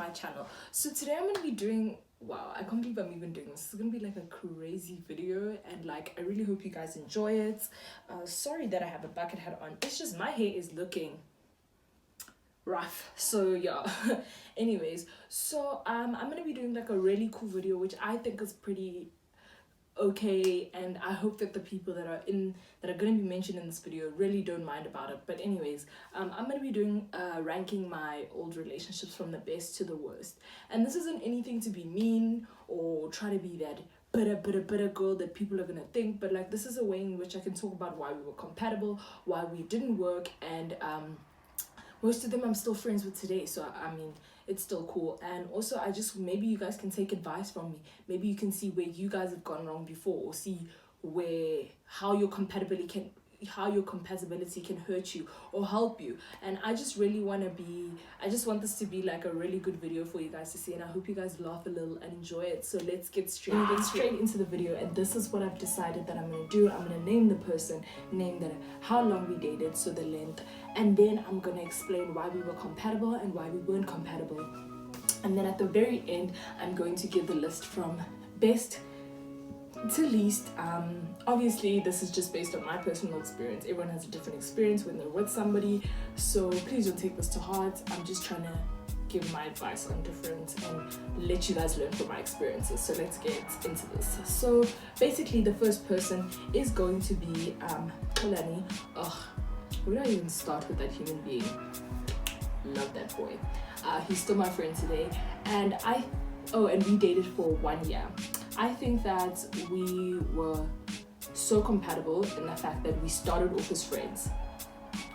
my channel. So today I'm going to be doing, wow, I can't believe I'm even doing this. It's going to be like a crazy video, and like I really hope you guys enjoy it. Sorry that I have a bucket hat on. It's just my hair is looking rough, so yeah. Anyways, so I'm going to be doing like a really cool video which I think is pretty okay, and I hope that the people that are going to be mentioned in this video really don't mind about it. But anyways, I'm going to be doing ranking my old relationships from the best to the worst, and this isn't anything to be mean or try to be that bitter girl that people are going to think, but like this is a way in which I can talk about why we were compatible, why we didn't work, and most of them I'm still friends with today, so I mean it's still cool. And also I just, maybe you guys can take advice from me, maybe you can see where you guys have gone wrong before, or see where how your compatibility can hurt you or help you. And I just really want this to be like a really good video for you guys to see, and I hope you guys laugh a little and enjoy it. So let's get straight into the video. And this is what I've decided that I'm going to do. I'm going to name the person, name how long we dated, so the length, and then I'm going to explain why we were compatible and why we weren't compatible. And then at the very end I'm going to give the list from best to least. Obviously this is just based on my personal experience. Everyone has a different experience when they're with somebody, so please don't take this to heart. I'm just trying to give my advice on different and let you guys learn from my experiences. So let's get into this. So basically the first person is going to be Qhawe. Where do I even start with that human being? Love that boy. He's still my friend today, and we dated for 1 year. I think that we were so compatible in the fact that we started off as friends.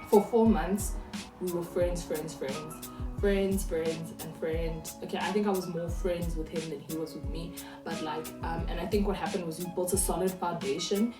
For 4 months, we were friends. Okay, I think I was more friends with him than he was with me. But like, and I think what happened was we built a solid foundation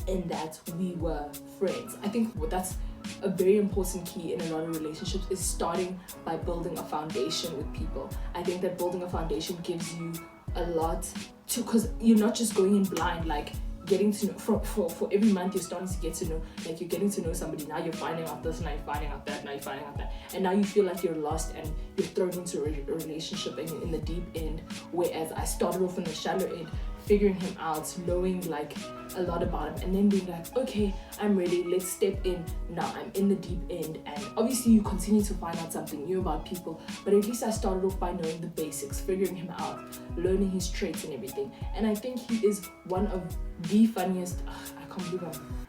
in that we were friends. I think that's a very important key in a lot of relationships, is starting by building a foundation with people. I think that building a foundation gives you a lot to, because you're not just going in blind, like getting to know for every month you're starting to get to know, like you're getting to know somebody. Now you're finding out this, now you're finding out that, now you're finding out that, and now you feel like you're lost and you're thrown into a relationship and you're in the deep end. Whereas I started off in the shallow end, figuring him out, knowing like a lot about him, and then being like, okay, I'm ready, let's step in. Now I'm in the deep end, and obviously you continue to find out something new about people, but at least I started off by knowing the basics, figuring him out, learning his traits and everything. And I think he is one of the funniest, I can't believe I'm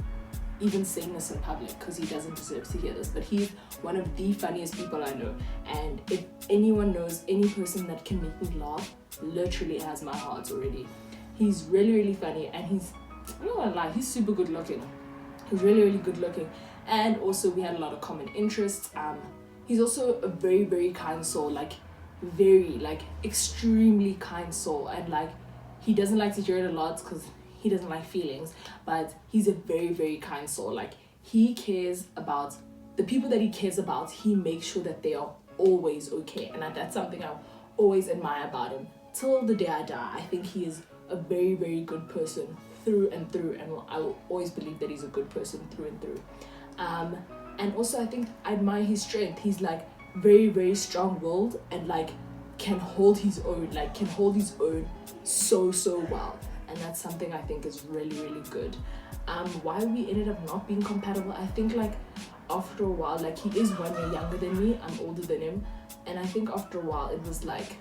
even saying this in public because he doesn't deserve to hear this, but he's one of the funniest people I know. And if anyone knows any person that can make me laugh, literally has my heart already. He's really funny, and I'm not gonna lie, he's super good looking. He's really good looking, and also we had a lot of common interests. He's also a very kind soul, like extremely kind soul, and like he doesn't like to hear it a lot because he doesn't like feelings, but he's a very kind soul. Like he cares about the people that he cares about. He makes sure that they are always okay, and that's something I always admire about him till the day I die. I think he is a very good person through and through, and I will always believe that he's a good person through and through. And also I think I admire his strength. He's like very strong-willed, and like can hold his own so well, and that's something I think is really good. Why we ended up not being compatible, I think like after a while, like he is 1 year younger than me, I'm older than him, and I think after a while it was like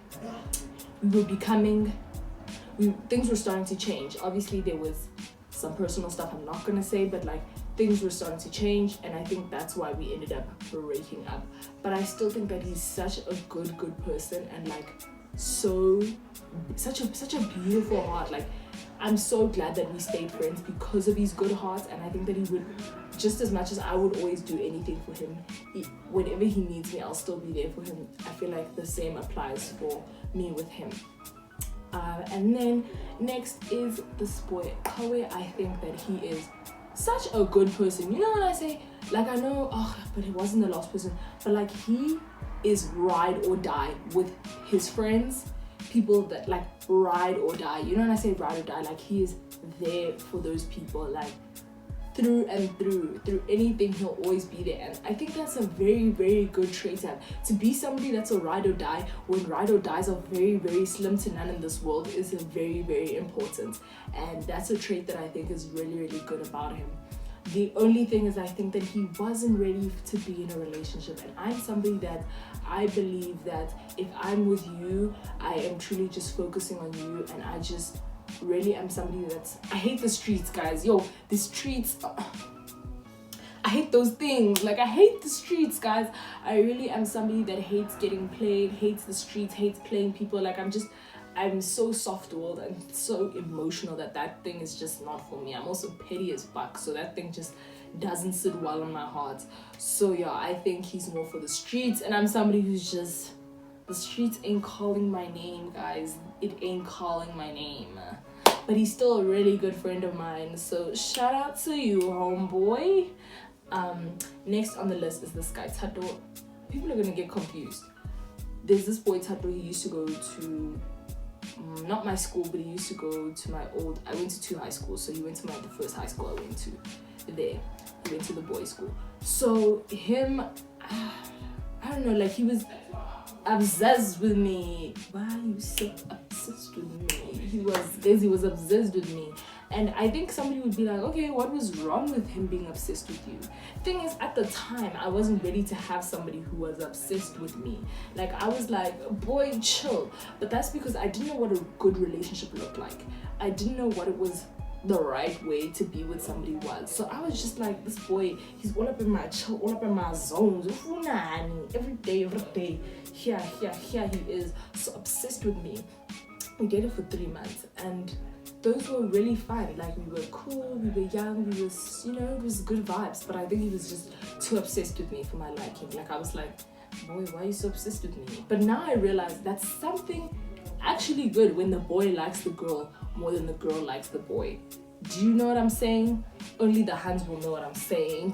things were starting to change. Obviously there was some personal stuff I'm not gonna say, but like things were starting to change, and I think that's why we ended up breaking up. But I still think that he's such a good person, and like such a beautiful heart. Like I'm so glad that we stayed friends because of his good heart, and I think that he would, just as much as I would always do anything for him, whenever he needs me, I'll still be there for him. I feel like the same applies for me with him. And then next is this boy Qhawe. I think that he is such a good person. You know when I say, like, I know, but he wasn't the last person, but like he is ride or die with his friends, people that like ride or die. You know when I say ride or die, like he is there for those people, like through and through anything. He'll always be there, and I think that's a very, very good trait to be somebody that's a ride or die when ride or dies are very, very slim to none in this world is a very, very important, and that's a trait that I think is really, really good about him. The only thing is I think that he wasn't ready to be in a relationship, and I'm somebody that I believe that if I'm with you, I am truly just focusing on you, and I just really am somebody that's, I hate the streets, guys. Yo, the streets, I hate those things. Like, I hate the streets, guys. I really am somebody that hates getting played, hates the streets, hates playing people. Like, I'm so soft-willed and so emotional that thing is just not for me. I'm also petty as fuck, so that thing just doesn't sit well in my heart. So yeah, I think he's more for the streets, and I'm somebody who's just, the streets ain't calling my name, guys. It ain't calling my name. But he's still a really good friend of mine, so shout out to you, homeboy. Next on the list is this guy, Thato. People are gonna get confused. There's this boy, Thato. He used to go to not my school, but he used to go to I went to 2 high schools, so he went to the first high school I went to there. He went to the boys' school. So him, I don't know, like, he was obsessed with me. Why are you so obsessed with me? He was obsessed with me. And I think somebody would be like, okay, what was wrong with him being obsessed with you? Thing is, at the time, I wasn't ready to have somebody who was obsessed with me. Like, I was like, boy, chill. But that's because I didn't know what a good relationship looked like. I didn't know what it was the right way to be with somebody was. So I was just like, this boy, he's all up in my chill, all up in my zones. Every day. Here he is, so obsessed with me. We dated for 3 months, and those were really fun. Like, we were cool, we were young, we was, it was good vibes. But I think he was just too obsessed with me for my liking. Like, I was like, boy, why are you so obsessed with me? But now I realize that's something actually good when the boy likes the girl more than the girl likes the boy. Do you know what I'm saying? Only the hands will know what I'm saying.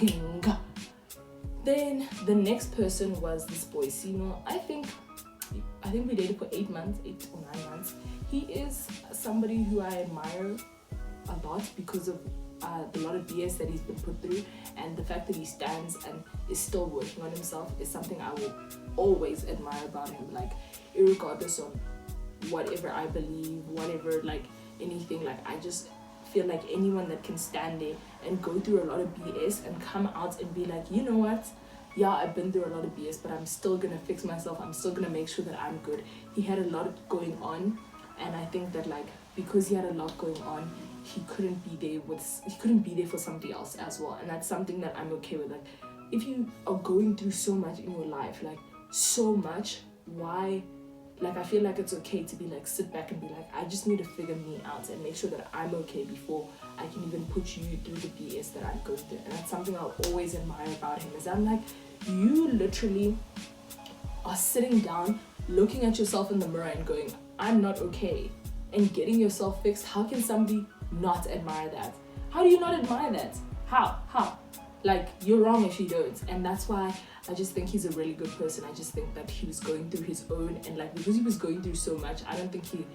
Then the next person was this boy, Sino. I think we dated for 8 or 9 months. He is somebody who I admire a lot because of a lot of BS that he's been put through, and the fact that he stands and is still working on himself is something I will always admire about him. Like, irregardless of whatever I believe, whatever, like, anything, like, I just feel like anyone that can stand there and go through a lot of BS and come out and be like, you know what, yeah, I've been through a lot of BS, but I'm still gonna fix myself, I'm still gonna make sure that I'm good. He had a lot going on, and I think that, like, because he had a lot going on, he couldn't be there for somebody else as well. And that's something that I'm okay with. Like, if you are going through so much in your life, like, so much, why, like, I feel like it's okay to be like, sit back and be like, I just need to figure me out and make sure that I'm okay before I can even put you through the BS that I go through. And that's something I'll always admire about him, is I'm like, you literally are sitting down, looking at yourself in the mirror and going, I'm not okay, and getting yourself fixed. How can somebody not admire that? How do you not admire that? How? Like, you're wrong if you don't. And that's why I just think he's a really good person. I just think that he was going through his own, and, like, because he was going through so much, I don't think he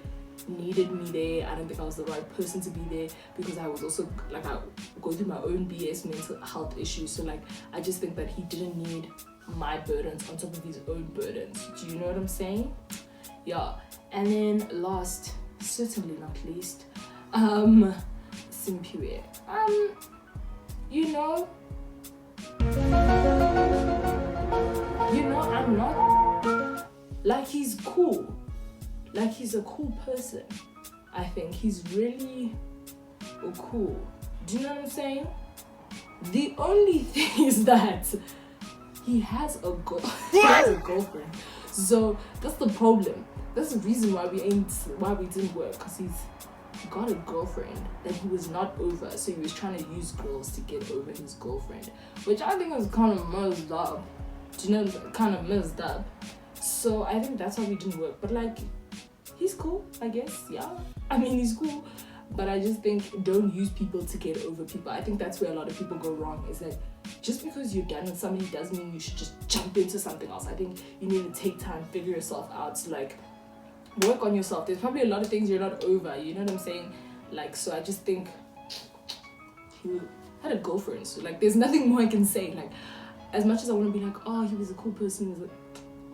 needed me there. I don't think I was the right person to be there, because I was also, like, I go through my own BS mental health issues. So, like, I just think that he didn't need my burdens on top of his own burdens. Do you know what I'm saying? Yeah. And then last, certainly not least, Simphiwe. I'm not, like, he's cool. Like, he's a cool person. I think he's really cool. Do you know what I'm saying? The only thing is that he has a girlfriend. So that's the problem. That's the reason why we didn't work, because he's got a girlfriend that he was not over. So he was trying to use girls to get over his girlfriend, which I think was kind of messed up. Do you know, kind of messed up. So I think that's why we didn't work. But, like, he's cool, I guess. Yeah, I mean, he's cool. But I just think, don't use people to get over people. I think that's where a lot of people go wrong, is that just because you're done with somebody doesn't mean you should just jump into something else. I think you need to take time, figure yourself out, like, work on yourself. There's probably a lot of things you're not over, you know what I'm saying? Like, so I just think had a girlfriend, so like there's nothing more I can say. Like, as much as I want to be like, oh, he was a cool person, he was like,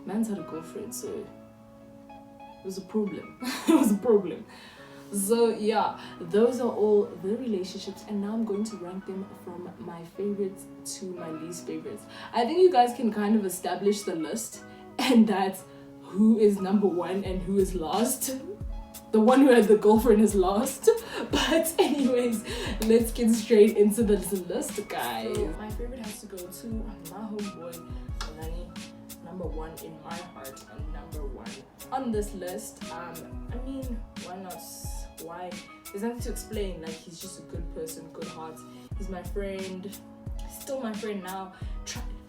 man's had a girlfriend, so it was a problem. It was a problem. So yeah, those are all the relationships, and now I'm going to rank them from my favorites to my least favorites. I think you guys can kind of establish the list, and that's who is number one and who is last. The one who had the girlfriend is lost. But anyways, let's get straight into this list, guys. So my favorite has to go to my homeboy, Nani. Number one in my heart and number one on this list. I mean, why not? Why? There's nothing to explain. Like, he's just a good person, good heart. He's my friend. Still my friend now.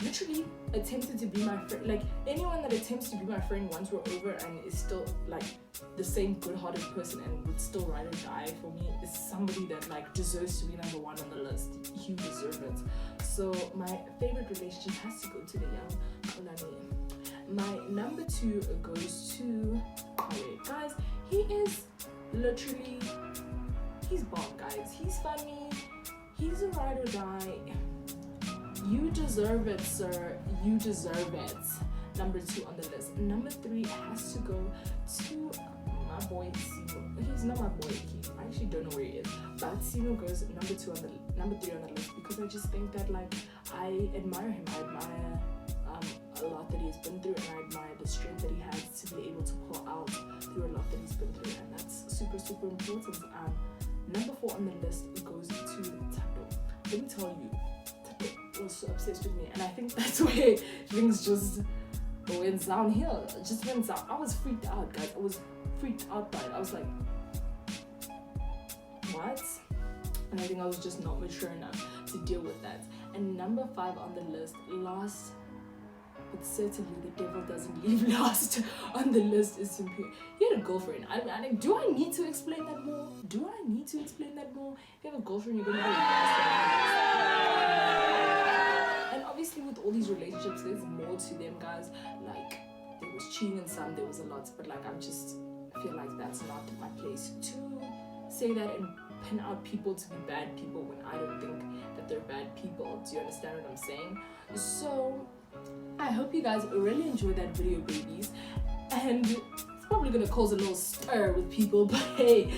Literally attempted to be my friend. Like, anyone that attempts to be my friend once we're over and is still like the same good-hearted person and would still ride or die for me is somebody that like deserves to be number one on the list. You deserve it. So my favorite relationship has to go to the young Qhawe. My number two goes to Qhawe. Guys, he is literally, he's bomb, guys. He's funny. He's a ride or die. You deserve it, sir. You deserve it. Number two on the list. Number three has to go to my boy Sino. He's not my boy. I actually don't know where he is. But Sino goes number three on the list because I just think that like I admire him. I admire a lot that he's been through, and I admire the strength that he has to be able to pull out through a lot that he's been through, and that's super, super important. Number four on the list goes to Thato. Let me tell you, Thato was so obsessed with me, and I think that's where things just went downhill. It just went down. I was freaked out, guys. I was freaked out by it. I was like, what? And I think I was just not mature enough to deal with that. And number five on the list, last but certainly the devil doesn't leave last on the list, is Simphiwe. He had a girlfriend. Do I need to explain that more? Do I need to explain that more? If you have a girlfriend, you're gonna be last. And obviously with all these relationships, there's more to them, guys. Like, there was cheating in some, there was a lot, but like I feel like that's not my place to say that and pin out people to be bad people when I don't think that they're bad people. Do you understand what I'm saying? So I hope you guys really enjoyed that video, babies, and it's probably gonna cause a little stir with people, but hey,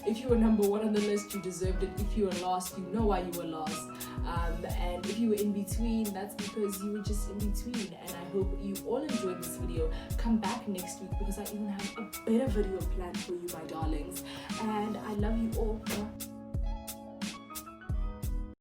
if you were number one on the list, you deserved it. If you were lost, you know why you were lost, and if you were in between, that's because you were just in between. And I hope you all enjoyed this video. Come back next week because I even have a better video planned for you, my darlings, and I love you all.